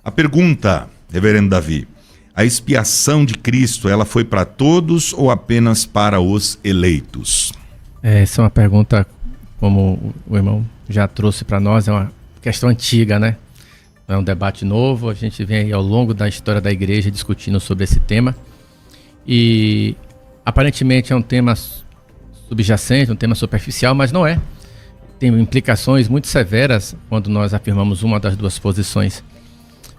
A pergunta, reverendo Davi, a expiação de Cristo, ela foi para todos ou apenas para os eleitos? Essa é uma pergunta, como o irmão já trouxe para nós, é uma questão antiga, né? Não é um debate novo, a gente vem aí ao longo da história da igreja discutindo sobre esse tema. E aparentemente é um tema subjacente, um tema superficial, mas não é. Tem implicações muito severas quando nós afirmamos uma das duas posições.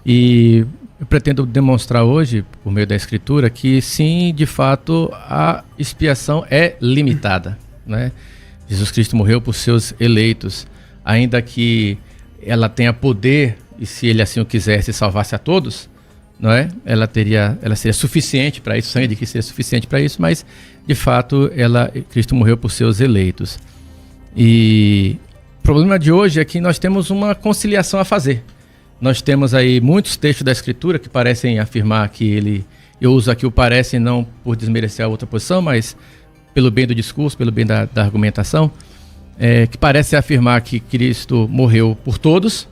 E eu pretendo demonstrar hoje, por meio da Escritura, que sim, de fato, a expiação é limitada, né? Jesus Cristo morreu por seus eleitos, ainda que ela tenha poder, e se ele assim o quisesse, salvasse a todos, não é? Ela seria suficiente para isso, o sangue de Cristo seria suficiente para isso, mas de fato Cristo morreu por seus eleitos. E o problema de hoje é que nós temos uma conciliação a fazer. Nós temos aí muitos textos da Escritura que parecem afirmar que eu uso aqui o parece não por desmerecer a outra posição, mas pelo bem do discurso, pelo bem da argumentação, que parece afirmar que Cristo morreu por todos.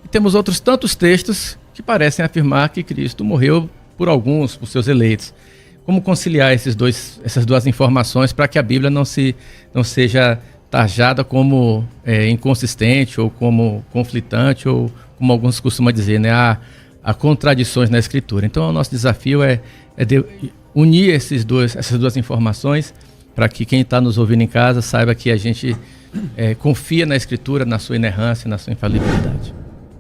E temos outros tantos textos que parecem afirmar que Cristo morreu por alguns, por seus eleitos. Como conciliar essas duas informações para que a Bíblia não seja tarjada como inconsistente ou como conflitante ou como alguns costumam dizer, né? Há contradições na Escritura. Então o nosso desafio é de unir essas duas informações para que quem está nos ouvindo em casa saiba que a gente confia na Escritura, na sua inerrância, na sua infalibilidade.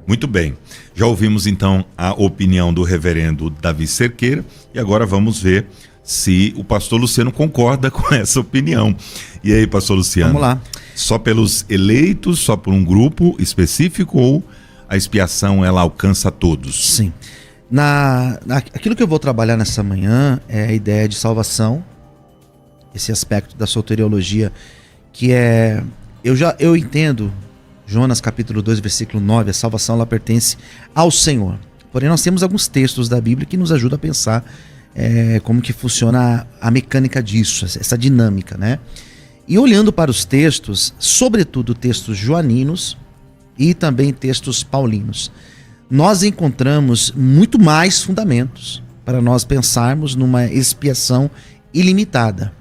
Muito bem, já ouvimos então a opinião do reverendo Davi Cerqueira e agora vamos ver se o pastor Luciano concorda com essa opinião. E aí, pastor Luciano? Vamos lá. Só pelos eleitos, só por um grupo específico ou a expiação ela alcança todos? Sim. Aquilo que eu vou trabalhar nessa manhã é a ideia de salvação, esse aspecto da soteriologia que eu entendo, Jonas capítulo 2, versículo 9, a salvação ela pertence ao Senhor. Porém, nós temos alguns textos da Bíblia que nos ajudam a pensar como que funciona a mecânica disso, essa dinâmica, né? E olhando para os textos, sobretudo textos joaninos e também textos paulinos, nós encontramos muito mais fundamentos para nós pensarmos numa expiação ilimitada,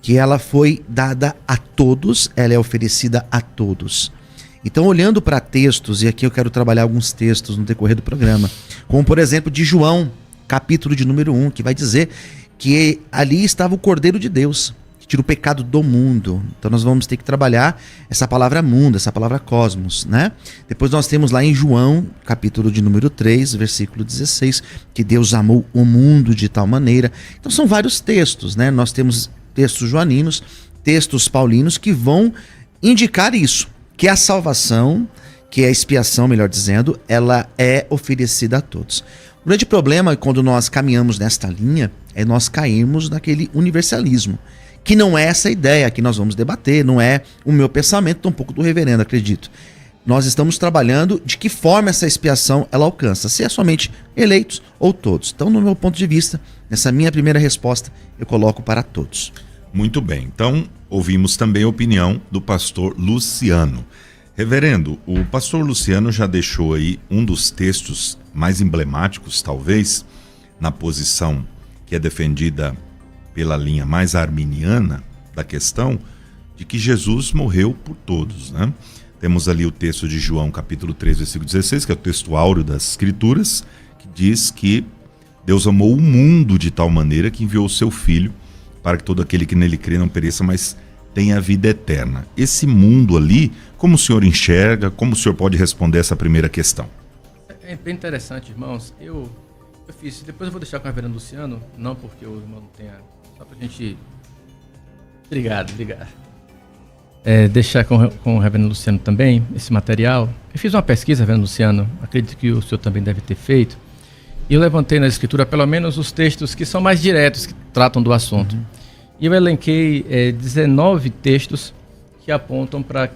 que ela foi dada a todos, ela é oferecida a todos. Então, olhando para textos, e aqui eu quero trabalhar alguns textos no decorrer do programa, como por exemplo de João, capítulo de número 1, que vai dizer que ali estava o Cordeiro de Deus, que tira o pecado do mundo. Então nós vamos ter que trabalhar essa palavra mundo, essa palavra cosmos, né? Depois nós temos lá em João, capítulo de número 3, versículo 16, que Deus amou o mundo de tal maneira. Então são vários textos, né? Nós temos textos joaninos, textos paulinos que vão indicar isso, que a salvação, que a expiação, melhor dizendo, ela é oferecida a todos. O grande problema quando nós caminhamos nesta linha é nós cairmos naquele universalismo, que não é essa ideia que nós vamos debater, não é o meu pensamento, tampouco do reverendo, acredito. Nós estamos trabalhando de que forma essa expiação ela alcança, se é somente eleitos ou todos. Então, no meu ponto de vista, nessa minha primeira resposta, eu coloco para todos. Muito bem, então ouvimos também a opinião do pastor Luciano. Reverendo, o pastor Luciano já deixou aí um dos textos mais emblemáticos, talvez, na posição que é defendida pela linha mais arminiana da questão, de que Jesus morreu por todos, né? Temos ali o texto de João, capítulo 3, versículo 16, que é o texto áureo das Escrituras, que diz que Deus amou o mundo de tal maneira que enviou o seu Filho para que todo aquele que nele crê não pereça, mas tenha a vida eterna. Esse mundo ali, como o senhor enxerga, como o senhor pode responder essa primeira questão? É bem interessante, irmãos. Eu fiz, depois eu vou deixar com o reverendo Luciano, não porque o irmão não tenha, só pra gente... Obrigado. Deixar com o reverendo Luciano também esse material. Eu fiz uma pesquisa, reverendo Luciano, acredito que o senhor também deve ter feito, e eu levantei na Escritura pelo menos os textos que são mais diretos, que tratam do assunto. E eu elenquei 19 textos que apontam para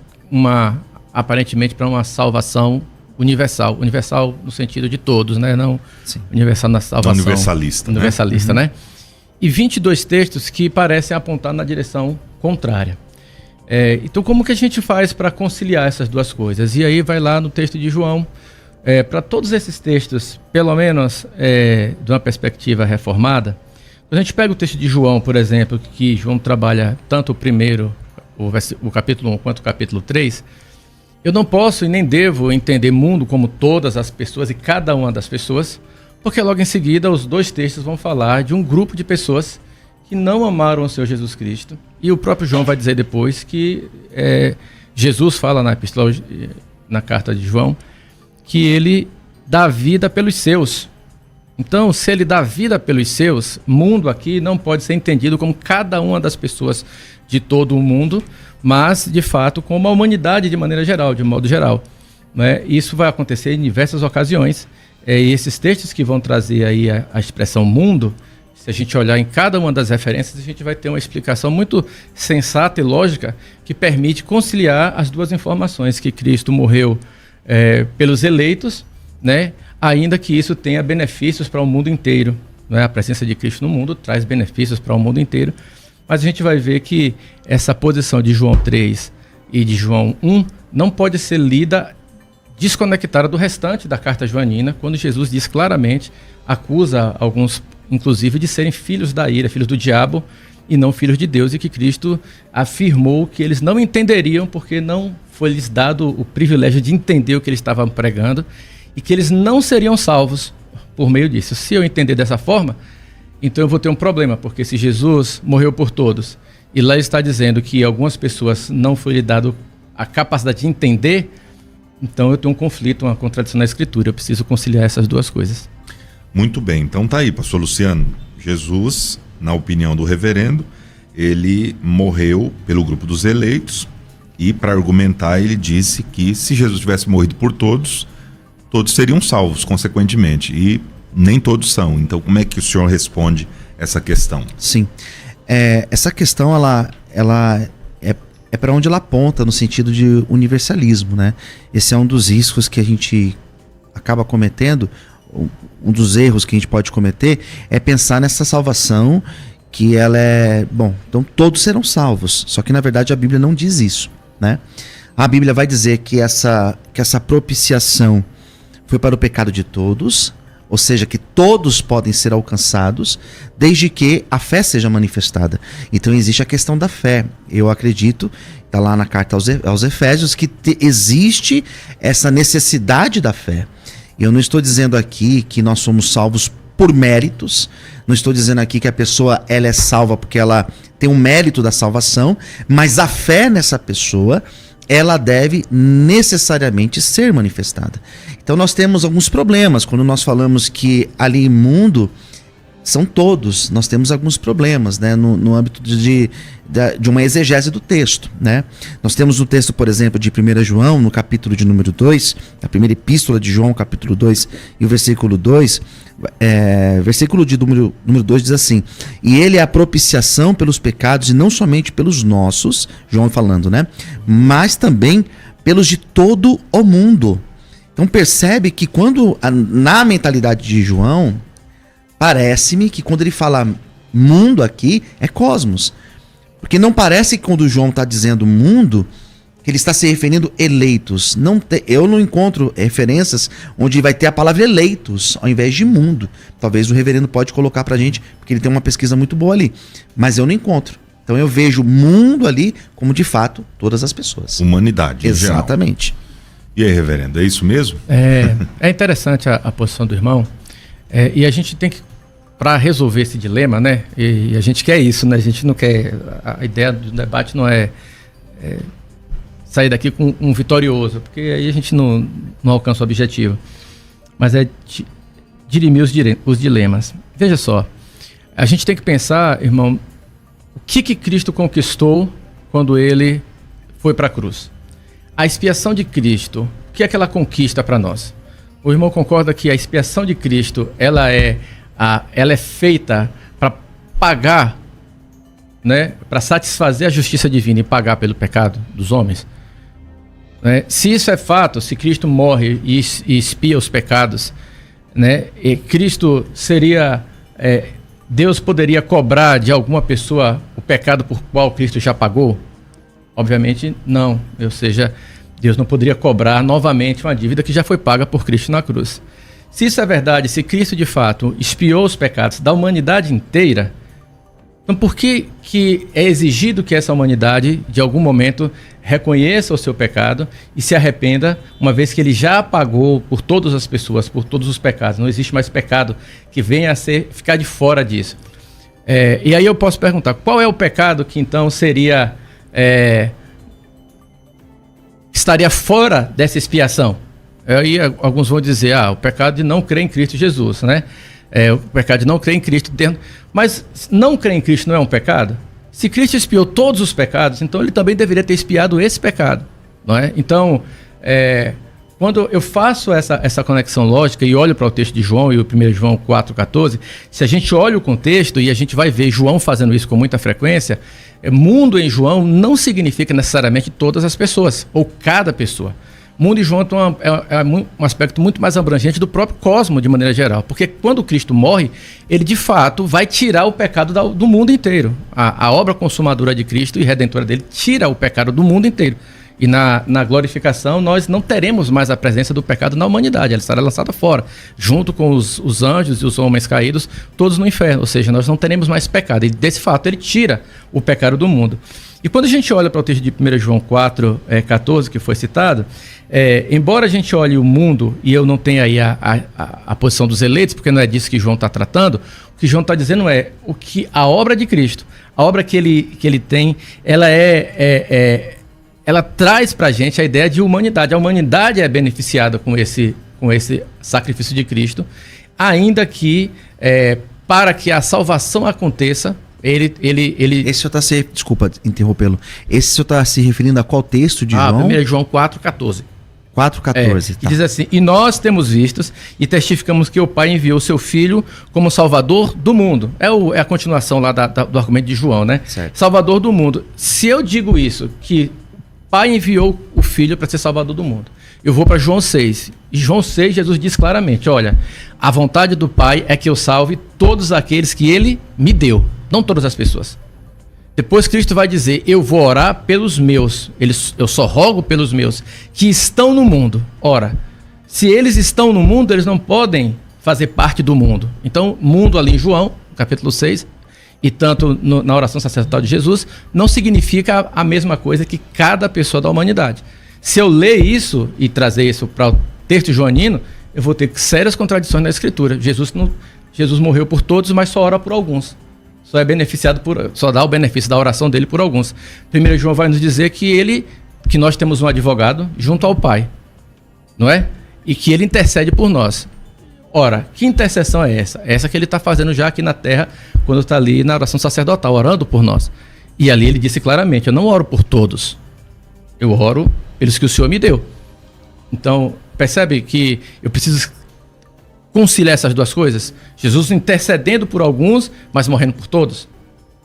aparentemente para uma salvação universal. Universal no sentido de todos, né? Não Sim. Universal na salvação. Universalista, né? E 22 textos que parecem apontar na direção contrária. Então, como que a gente faz para conciliar essas duas coisas? E aí vai lá no texto de João, para todos esses textos, pelo menos de uma perspectiva reformada, quando a gente pega o texto de João, por exemplo, que João trabalha tanto o primeiro, o capítulo 1 quanto o capítulo 3, eu não posso e nem devo entender mundo como todas as pessoas e cada uma das pessoas, porque logo em seguida os dois textos vão falar de um grupo de pessoas que não amaram o Senhor Jesus Cristo. E o próprio João vai dizer depois que Jesus fala na epístola, na carta de João, que ele dá vida pelos seus. Então, se ele dá vida pelos seus, mundo aqui não pode ser entendido como cada uma das pessoas de todo o mundo, mas, de fato, como a humanidade de maneira geral, de modo geral. Né? Isso vai acontecer em diversas ocasiões. E esses textos que vão trazer aí a expressão mundo, se a gente olhar em cada uma das referências, a gente vai ter uma explicação muito sensata e lógica que permite conciliar as duas informações, que Cristo morreu pelos eleitos, né? Ainda que isso tenha benefícios para o mundo inteiro. Né? A presença de Cristo no mundo traz benefícios para o mundo inteiro. Mas a gente vai ver que essa posição de João 3 e de João 1 não pode ser lida desconectada do restante da carta joanina, quando Jesus diz claramente, acusa alguns, inclusive, de serem filhos da ira, filhos do diabo, e não filhos de Deus, e que Cristo afirmou que eles não entenderiam porque não foi lhes dado o privilégio de entender o que eles estavam pregando, e que eles não seriam salvos por meio disso. Se eu entender dessa forma, então eu vou ter um problema, porque se Jesus morreu por todos, e lá está dizendo que algumas pessoas não foi lhe dado a capacidade de entender, então eu tenho um conflito, uma contradição na Escritura. Eu preciso conciliar essas duas coisas. Muito bem, então tá aí, pastor Luciano. Jesus, na opinião do reverendo, ele morreu pelo grupo dos eleitos, e para argumentar ele disse que se Jesus tivesse morrido por todos, todos seriam salvos, consequentemente, e nem todos são. Então como é que o senhor responde essa questão? Sim, essa questão ela é para onde ela aponta no sentido de universalismo, né? Esse é um dos riscos que a gente acaba cometendo. Um dos erros que a gente pode cometer é pensar nessa salvação que ela é... Bom, então todos serão salvos. Só que na verdade a Bíblia não diz isso, né? A Bíblia vai dizer que essa propiciação foi para o pecado de todos, ou seja, que todos podem ser alcançados, desde que a fé seja manifestada. Então existe a questão da fé. Eu acredito, está lá na carta aos Efésios, que existe essa necessidade da fé. Eu não estou dizendo aqui que nós somos salvos por méritos, não estou dizendo aqui que a pessoa ela é salva porque ela tem um mérito da salvação, mas a fé nessa pessoa, ela deve necessariamente ser manifestada. Então nós temos alguns problemas quando nós falamos que ali imundo são todos. Nós temos alguns problemas, né, no âmbito de uma exegese do texto, né? Nós temos o texto, por exemplo, de 1 João, no capítulo de número 2, a primeira epístola de João, capítulo 2, e o versículo 2, versículo de número 2 diz assim: e ele é a propiciação pelos pecados, e não somente pelos nossos, João falando, né? Mas também pelos de todo o mundo. Então percebe que na mentalidade de João, parece-me que quando ele fala mundo aqui, é cosmos. Porque não parece que quando João está dizendo mundo, que ele está se referindo eleitos. Eu não encontro referências onde vai ter a palavra eleitos, ao invés de mundo. Talvez o reverendo pode colocar pra gente, porque ele tem uma pesquisa muito boa ali. Mas eu não encontro. Então eu vejo mundo ali como, de fato, todas as pessoas. Humanidade, em geral. Exatamente. E aí, reverendo, é isso mesmo? É interessante a posição do irmão. E a gente tem que, para resolver esse dilema, né? E a gente quer isso, né? A gente não quer... A ideia do debate não é sair daqui com um vitorioso, porque aí a gente não alcança o objetivo. Mas é dirimir os dilemas. Veja só, a gente tem que pensar, irmão, o que Cristo conquistou quando ele foi para a cruz? A expiação de Cristo, o que é que ela conquista para nós? O irmão concorda que a expiação de Cristo, ela é feita para pagar, né, para satisfazer a justiça divina e pagar pelo pecado dos homens? Né? Se isso é fato, se Cristo morre e expia os pecados, né, e Cristo seria... Deus poderia cobrar de alguma pessoa o pecado por qual Cristo já pagou? Obviamente não. Ou seja, Deus não poderia cobrar novamente uma dívida que já foi paga por Cristo na cruz. Se isso é verdade, se Cristo de fato expiou os pecados da humanidade inteira, então por que é exigido que essa humanidade, de algum momento, reconheça o seu pecado e se arrependa, uma vez que ele já pagou por todas as pessoas, por todos os pecados? Não existe mais pecado que venha a ficar de fora disso. E aí eu posso perguntar, qual é o pecado que então estaria fora dessa expiação? Aí alguns vão dizer, o pecado de não crer em Cristo Jesus, né? O pecado de não crer em Cristo dentro. Mas não crer em Cristo não é um pecado? Se Cristo expiou todos os pecados, então ele também deveria ter expiado esse pecado, não é? Então, quando eu faço essa conexão lógica e olho para o texto de João e o 1 João 4,14, se a gente olha o contexto e a gente vai ver João fazendo isso com muita frequência, mundo em João não significa necessariamente todas as pessoas, ou cada pessoa. Mundo em João é um aspecto muito mais abrangente do próprio cosmos, de maneira geral. Porque quando Cristo morre, ele de fato vai tirar o pecado do mundo inteiro. A obra consumadora de Cristo e redentora dele tira o pecado do mundo inteiro. E na glorificação nós não teremos mais a presença do pecado na humanidade, ela estará lançada fora, junto com os anjos e os homens caídos, todos no inferno, ou seja, nós não teremos mais pecado. E desse fato ele tira o pecado do mundo. E quando a gente olha para o texto de 1 João 4,14, que foi citado, embora a gente olhe o mundo, e eu não tenha aí a posição dos eleitos, porque não é disso que João está tratando, o que João está dizendo é o que a obra de Cristo, a obra que ele tem, ela traz para a gente a ideia de humanidade. A humanidade é beneficiada com esse sacrifício de Cristo, ainda que para que a salvação aconteça, ele... Esse senhor está desculpa interrompê-lo. Esse senhor está se referindo a qual texto de João? 1 João 4,14. 4,14, tá. Diz assim, e nós temos vistos e testificamos que o Pai enviou seu Filho como Salvador do mundo. É a continuação lá do argumento de João, né? Certo. Salvador do mundo. Se eu digo isso, que o Pai enviou o Filho para ser Salvador do mundo, eu vou para João 6. E João 6, Jesus diz claramente, olha, a vontade do Pai é que eu salve todos aqueles que Ele me deu, não todas as pessoas. Depois Cristo vai dizer, eu vou orar pelos meus, eu só rogo pelos meus, que estão no mundo. Ora, se eles estão no mundo, eles não podem fazer parte do mundo. Então, mundo ali em João, capítulo 6, e tanto na oração sacerdotal de Jesus, não significa a mesma coisa que cada pessoa da humanidade. Se eu ler isso e trazer isso para o texto joanino, eu vou ter sérias contradições na Escritura. Jesus morreu por todos, mas só ora por alguns. Só dá o benefício da oração dele por alguns. 1 João vai nos dizer que nós temos um advogado junto ao Pai, não é? E que ele intercede por nós. Ora, que intercessão é essa? Essa que ele está fazendo já aqui na terra, quando está ali na oração sacerdotal, orando por nós. E ali ele disse claramente, eu não oro por todos, eu oro pelos que o Senhor me deu. Então, percebe que eu preciso conciliar essas duas coisas? Jesus intercedendo por alguns, mas morrendo por todos.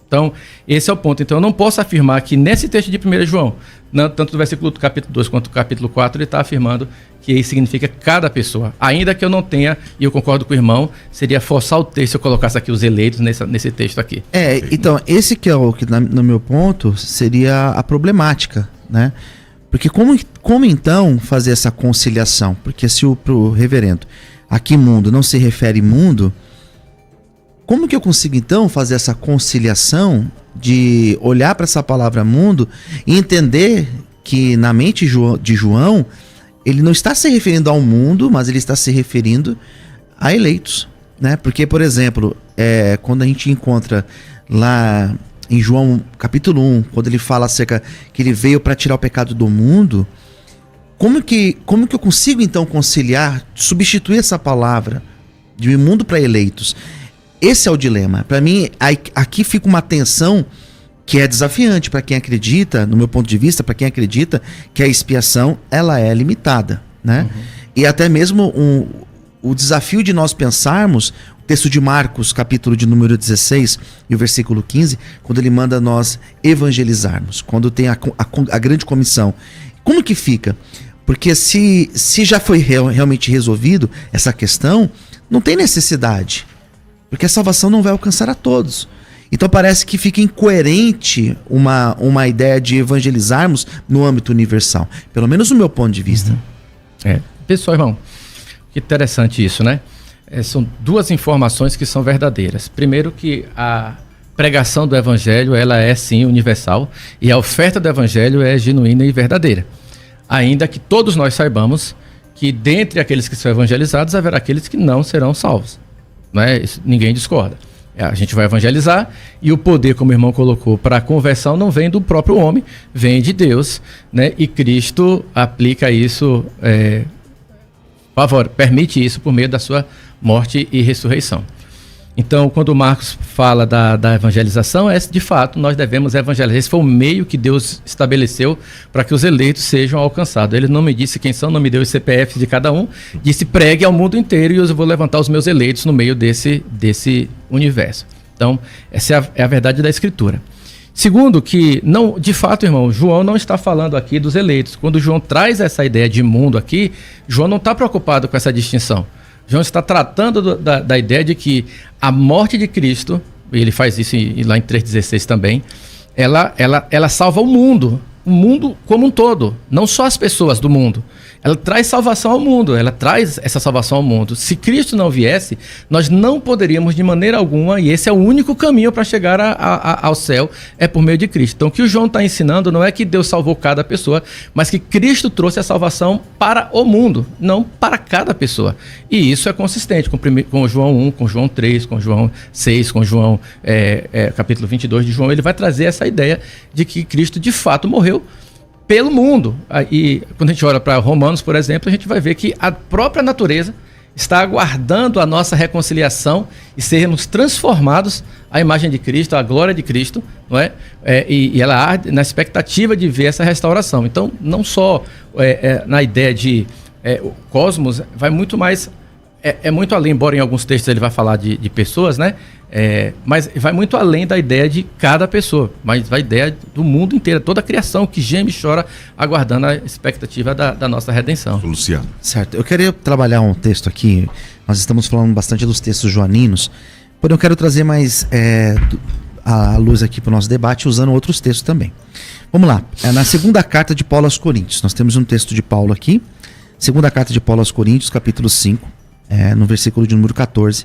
Então, esse é o ponto. Então, eu não posso afirmar que nesse texto de 1 João, tanto do versículo do capítulo 2 quanto do capítulo 4, ele está afirmando que isso significa cada pessoa. Ainda que eu não tenha, e eu concordo com o irmão, seria forçar o texto se eu colocasse aqui os eleitos nesse texto aqui. Então, esse que é o que, no meu ponto, seria a problemática, né? Porque como então fazer essa conciliação? Porque se pro reverendo, aqui mundo não se refere mundo, como que eu consigo então fazer essa conciliação de olhar para essa palavra mundo e entender que na mente de João, ele não está se referindo ao mundo, mas ele está se referindo a eleitos, né? Porque, por exemplo, quando a gente encontra lá em João capítulo 1, quando ele fala acerca que ele veio para tirar o pecado do mundo, como que eu consigo então conciliar, substituir essa palavra de mundo para eleitos? Esse é o dilema. Para mim, aqui fica uma tensão que é desafiante para quem acredita, no meu ponto de vista, para quem acredita que a expiação ela é limitada, né? Uhum. E até mesmo o desafio de nós pensarmos, o texto de Marcos, capítulo de número 16 e o versículo 15, quando ele manda nós evangelizarmos, quando tem a grande comissão. Como que fica? Porque se já foi realmente resolvido essa questão, não tem necessidade. Porque a salvação não vai alcançar a todos. Então parece que fica incoerente uma ideia de evangelizarmos no âmbito universal. Pelo menos do meu ponto de vista. Pessoal, irmão, que interessante isso, né? São duas informações que são verdadeiras. Primeiro que a pregação do evangelho, ela é sim universal, e a oferta do evangelho é genuína e verdadeira. Ainda que todos nós saibamos que dentre aqueles que são evangelizados haverá aqueles que não serão salvos, né? Isso, ninguém discorda. A gente vai evangelizar e o poder, como o irmão colocou, para a conversão não vem do próprio homem, vem de Deus, né? E Cristo aplica isso, permite isso por meio da sua morte e ressurreição. Então, quando o Marcos fala da evangelização, de fato, nós devemos evangelizar. Esse foi o meio que Deus estabeleceu para que os eleitos sejam alcançados. Ele não me disse quem são, não me deu os CPFs de cada um, disse pregue ao mundo inteiro e eu vou levantar os meus eleitos no meio desse universo. Então, essa é a verdade da Escritura. Segundo, que, não, de fato, irmão, João não está falando aqui dos eleitos. Quando João traz essa ideia de mundo aqui, João não está preocupado com essa distinção. João está tratando da ideia de que a morte de Cristo, e ele faz isso lá em 3,16 também, ela salva o mundo como um todo, não só as pessoas do mundo. Ela traz salvação ao mundo, ela traz essa salvação ao mundo. Se Cristo não viesse, nós não poderíamos de maneira alguma, e esse é o único caminho para chegar ao céu, é por meio de Cristo. Então o que o João está ensinando não é que Deus salvou cada pessoa, mas que Cristo trouxe a salvação para o mundo, não para cada pessoa. E isso é consistente com João 1, com João 3, com João 6, com João capítulo 22 de João. Ele vai trazer essa ideia de que Cristo de fato morreu pelo mundo. E quando a gente olha para Romanos, por exemplo, a gente vai ver que a própria natureza está aguardando a nossa reconciliação e sermos transformados à imagem de Cristo, à glória de Cristo, não é? E ela arde na expectativa de ver essa restauração. Então, não só na ideia de o cosmos, vai muito mais, muito além, embora em alguns textos ele vai falar de pessoas, né? Mas vai muito além da ideia de cada pessoa, mas vai a ideia do mundo inteiro, toda a criação que geme e chora aguardando a expectativa da nossa redenção. Luciano. Certo, eu queria trabalhar um texto aqui, nós estamos falando bastante dos textos joaninos, porém eu quero trazer mais a luz aqui para o nosso debate usando outros textos também. Vamos lá, na segunda carta de Paulo aos Coríntios, nós temos um texto de Paulo aqui, segunda carta de Paulo aos Coríntios, capítulo 5, no versículo de número 14,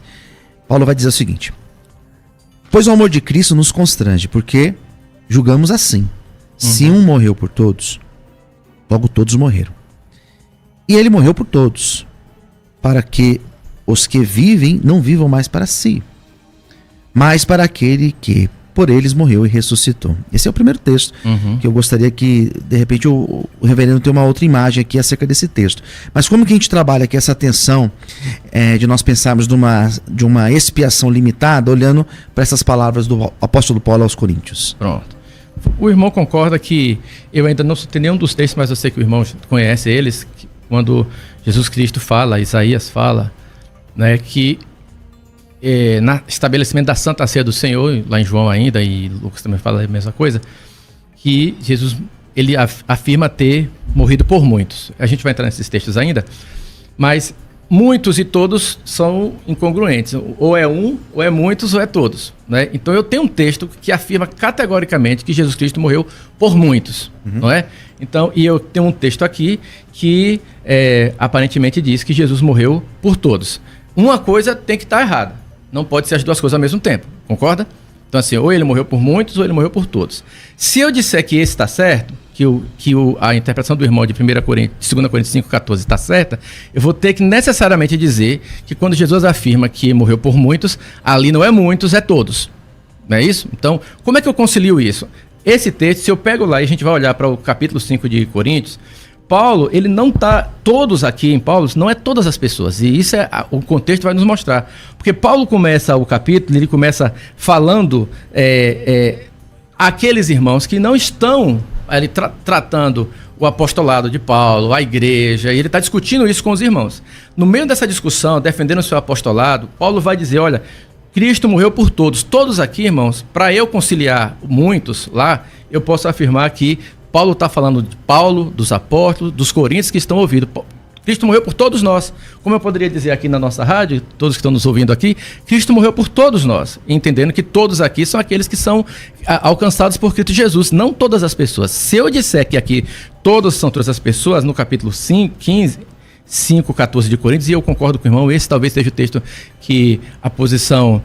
Paulo vai dizer o seguinte: pois o amor de Cristo nos constrange, porque julgamos assim. Se um morreu por todos, logo todos morreram. E ele morreu por todos, para que os que vivem não vivam mais para si, mas para aquele que por eles morreu e ressuscitou. Esse é o primeiro texto que eu gostaria que, de repente, o reverendo tenha uma outra imagem aqui acerca desse texto. Mas como que a gente trabalha aqui essa tensão de nós pensarmos de uma expiação limitada, olhando para essas palavras do apóstolo Paulo aos Coríntios? Pronto. O irmão concorda que eu ainda não citei nenhum dos textos, mas eu sei que o irmão conhece eles, quando Jesus Cristo fala, Isaías fala, né, que no estabelecimento da Santa Ceia do Senhor, lá em João ainda, e Lucas também fala a mesma coisa, que Jesus ele afirma ter morrido por muitos. A gente vai entrar nesses textos ainda, mas muitos e todos são incongruentes. Ou é um, ou é muitos, ou é todos, né? Então eu tenho um texto que afirma categoricamente que Jesus Cristo morreu por muitos, não é? Então, e eu tenho um texto aqui que aparentemente diz que Jesus morreu por todos. Uma coisa tem que estar errada. Não pode ser as duas coisas ao mesmo tempo, concorda? Então assim, ou ele morreu por muitos, ou ele morreu por todos. Se eu disser que esse está certo, a interpretação do irmão de 2 Coríntios 5,14 está certa, eu vou ter que necessariamente dizer que quando Jesus afirma que morreu por muitos, ali não é muitos, é todos. Não é isso? Então, como é que eu concilio isso? Esse texto, se eu pego lá e a gente vai olhar para o capítulo 5 de Coríntios, Paulo, ele não está, todos aqui em Paulo, não é todas as pessoas, e isso o contexto vai nos mostrar, porque Paulo começa o capítulo, ele começa falando aqueles irmãos que não estão tratando o apostolado de Paulo, a igreja, e ele está discutindo isso com os irmãos. No meio dessa discussão, defendendo o seu apostolado, Paulo vai dizer, olha, Cristo morreu por todos, todos aqui, irmãos, para eu conciliar muitos lá, eu posso afirmar que Paulo está falando de Paulo, dos apóstolos, dos coríntios que estão ouvindo. Cristo morreu por todos nós. Como eu poderia dizer aqui na nossa rádio, todos que estão nos ouvindo aqui, Cristo morreu por todos nós, entendendo que todos aqui são aqueles que são alcançados por Cristo Jesus, não todas as pessoas. Se eu disser que aqui todos são todas as pessoas, no capítulo 5:14 de Coríntios, e eu concordo com o irmão, esse talvez seja o texto que a posição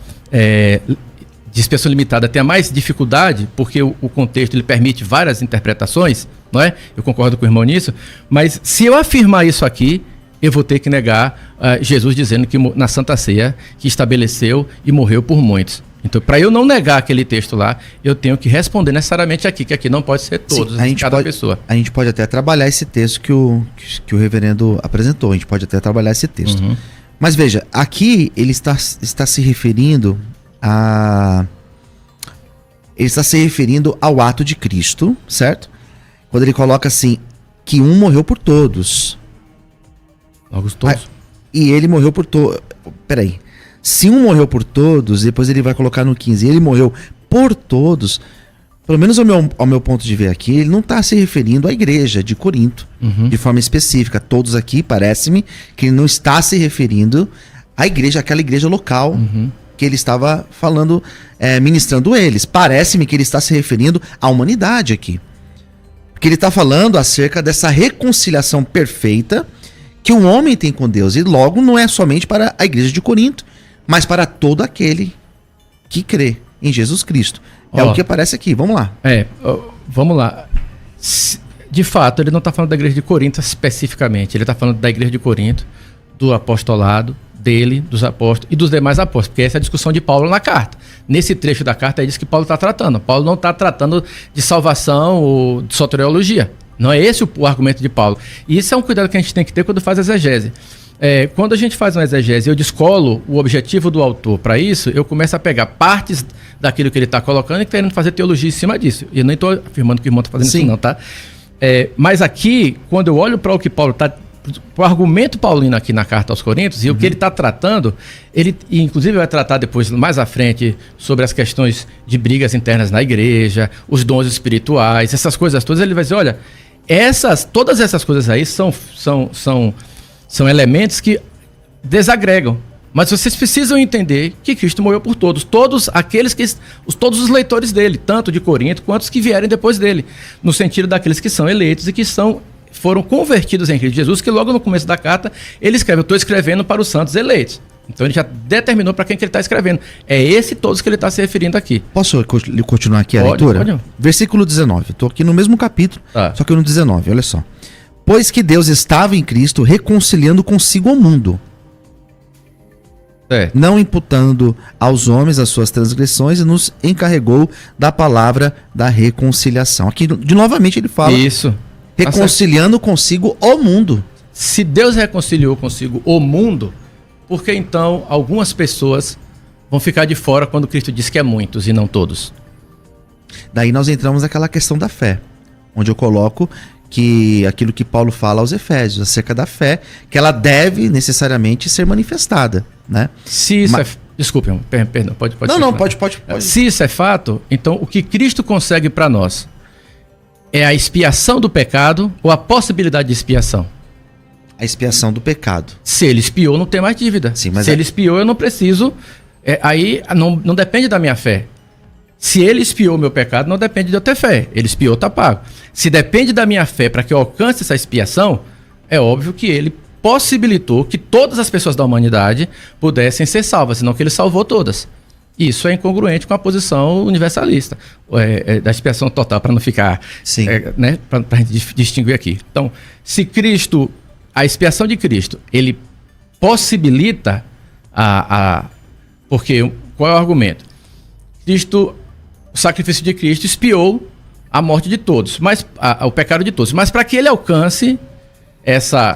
de expressão limitada tenha mais dificuldade, porque o contexto ele permite várias interpretações, não é? Eu concordo com o irmão nisso, mas se eu afirmar isso aqui, eu vou ter que negar Jesus dizendo que na Santa Ceia que estabeleceu e morreu por muitos. Então, para eu não negar aquele texto lá, eu tenho que responder necessariamente aqui, que aqui não pode ser todos, cada pessoa. A gente pode até trabalhar esse texto que o reverendo apresentou, a gente pode até trabalhar esse texto. Uhum. Mas veja, aqui ele está se referindo ele está se referindo ao ato de Cristo, certo? Quando ele coloca assim, que um morreu por todos. Logo todos. E ele morreu por todos. Peraí. Se um morreu por todos, depois ele vai colocar no 15, ele morreu por todos, pelo menos ao meu ponto de ver aqui, ele não está se referindo à igreja de Corinto, de forma específica. Todos aqui, parece-me, que ele não está se referindo à igreja, àquela igreja local que ele estava falando, ministrando eles. Parece-me que ele está se referindo à humanidade aqui. Porque ele está falando acerca dessa reconciliação perfeita que um homem tem com Deus. E logo não é somente para a igreja de Corinto, mas para todo aquele que crê em Jesus Cristo. É o que aparece aqui. Vamos lá. Vamos lá. De fato, ele não está falando da igreja de Corinto especificamente. Ele está falando da igreja de Corinto, do apostolado, dele, dos apóstolos e dos demais apóstolos, porque essa é a discussão de Paulo na carta. Nesse trecho da carta é disso que Paulo está tratando. Paulo não está tratando de salvação ou de soteriologia. Não é esse o argumento de Paulo. E isso é um cuidado que a gente tem que ter quando faz exegese. Quando a gente faz uma exegese, eu descolo o objetivo do autor para isso, eu começo a pegar partes daquilo que ele está colocando e querendo fazer teologia em cima disso. E eu nem estou afirmando que o irmão está fazendo isso não, tá? Mas aqui, quando eu olho para o que Paulo está, o argumento paulino aqui na carta aos Coríntios, e o que ele está tratando, ele inclusive vai tratar depois, mais à frente, sobre as questões de brigas internas na igreja, os dons espirituais, essas coisas todas, ele vai dizer, olha, todas essas coisas aí são elementos que desagregam. Mas vocês precisam entender que Cristo morreu por todos. Todos os leitores dele, tanto de Corinto quanto os que vierem depois dele. No sentido daqueles que são eleitos e que foram convertidos em Cristo Jesus, que logo no começo da carta ele escreve, eu estou escrevendo para os santos eleitos. Então ele já determinou para quem que ele está escrevendo. É esse todos que ele está se referindo aqui. Posso continuar aqui a leitura? Pode. Versículo 19. Estou aqui no mesmo capítulo, só que no 19, olha só. Pois que Deus estava em Cristo reconciliando consigo o mundo, não imputando aos homens as suas transgressões, e nos encarregou da palavra da reconciliação. Aqui, novamente, ele fala isso. Reconciliando consigo o mundo. Se Deus reconciliou consigo o mundo, por que então algumas pessoas vão ficar de fora quando Cristo diz que é muitos e não todos? Daí nós entramos naquela questão da fé, onde eu coloco que aquilo que Paulo fala aos Efésios, acerca da fé, que ela deve necessariamente ser manifestada, né? Se isso Desculpe, perdão, pode pode. Se isso é fato, então o que Cristo consegue para nós é a expiação do pecado ou a possibilidade de expiação? A expiação do pecado. Se ele expiou, não tem mais dívida. Sim, mas se ele expiou, eu não preciso. Aí não depende da minha fé. Se ele expiou o meu pecado, não depende de eu ter fé. Ele expiou, tá pago. Se depende da minha fé para que eu alcance essa expiação, é óbvio que ele possibilitou que todas as pessoas da humanidade pudessem ser salvas, senão que ele salvou todas. Isso é incongruente com a posição universalista, da expiação total, para não ficar... Sim. Para a gente distinguir aqui. Então, se Cristo, a expiação de Cristo, ele possibilita porque, qual é o argumento? O sacrifício de Cristo expiou a morte de todos, o pecado de todos. Mas para que ele alcance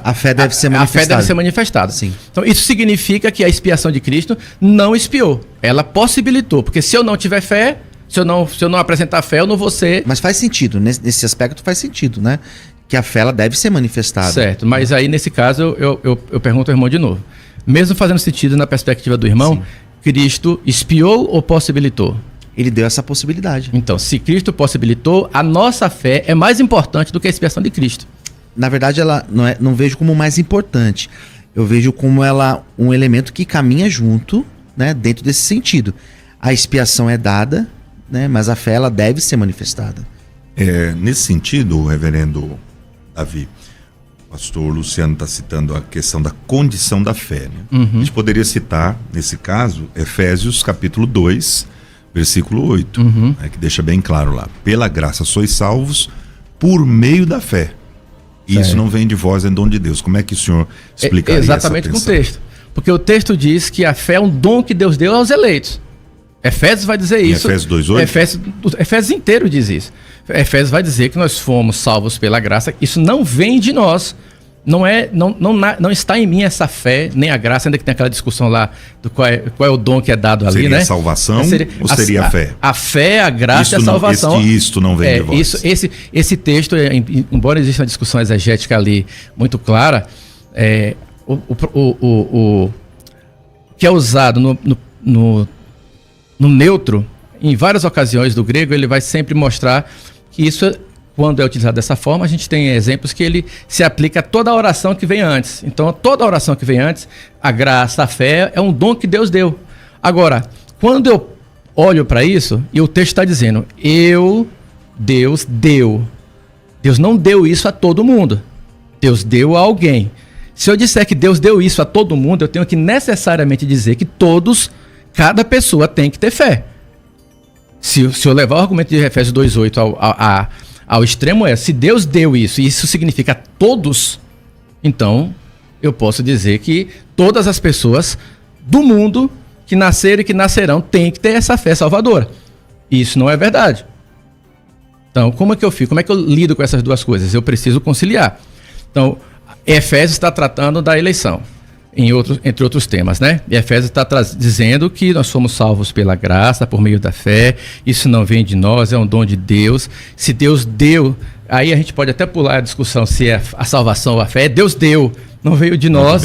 a fé deve ser manifestada. A fé deve ser manifestada. Sim. Então isso significa que a expiação de Cristo não expiou. Ela possibilitou. Porque se eu não tiver fé, se eu não apresentar fé, eu não vou ser... Mas faz sentido. Nesse aspecto faz sentido, né? Que a fé ela deve ser manifestada. Certo. Mas aí nesse caso eu pergunto ao irmão de novo. Mesmo fazendo sentido na perspectiva do irmão, sim, Cristo expiou ou possibilitou? Ele deu essa possibilidade. Então, se Cristo possibilitou, a nossa fé é mais importante do que a expiação de Cristo. na verdade, ela não vejo como mais importante. Eu vejo como ela um elemento que caminha junto, né, dentro desse sentido. A expiação é dada, né, mas a fé ela deve ser manifestada. Nesse sentido, reverendo Davi, o pastor Luciano está citando a questão da condição da fé. Né? A gente poderia citar, nesse caso, Efésios capítulo 2, versículo 8, né, que deixa bem claro lá. Pela graça sois salvos por meio da fé. Isso não vem de vós, é dom de Deus. Como é que o senhor explicaria exatamente essa com o texto. Porque o texto diz que a fé é um dom que Deus deu aos eleitos. Efésios vai dizer isso. Efésios 2:8? Efésios inteiro diz isso. Efésios vai dizer que nós fomos salvos pela graça. Isso não vem de nós. Não está em mim essa fé, nem a graça, ainda que tem aquela discussão lá do qual é o dom que é dado ali, seria né? Seria a salvação ou seria a fé? A fé, a graça e a salvação. Isto não vem de vós. Esse texto, embora exista uma discussão exegética ali muito clara, o que é usado no neutro, em várias ocasiões do grego, ele vai sempre mostrar que isso, quando é utilizado dessa forma, a gente tem exemplos que ele se aplica a toda a oração que vem antes. Então, toda a oração que vem antes, a graça, a fé, é um dom que Deus deu. Agora, quando eu olho para isso, e o texto está dizendo, Deus deu. Deus não deu isso a todo mundo. Deus deu a alguém. Se eu disser que Deus deu isso a todo mundo, eu tenho que necessariamente dizer que cada pessoa tem que ter fé. Se eu levar o argumento de Efésios 2:8 ao extremo, se Deus deu isso, e isso significa todos, então eu posso dizer que todas as pessoas do mundo que nasceram e que nascerão têm que ter essa fé salvadora. Isso não é verdade. Então, como é que eu fico? Como é que eu lido com essas duas coisas? Eu preciso conciliar. Então, Efésios está tratando da eleição, entre outros temas, né? E Efésios está dizendo que nós somos salvos pela graça, por meio da fé. Isso não vem de nós, é um dom de Deus. Se Deus deu, aí a gente pode até pular a discussão se é a salvação ou a fé. Deus deu, não veio de nós.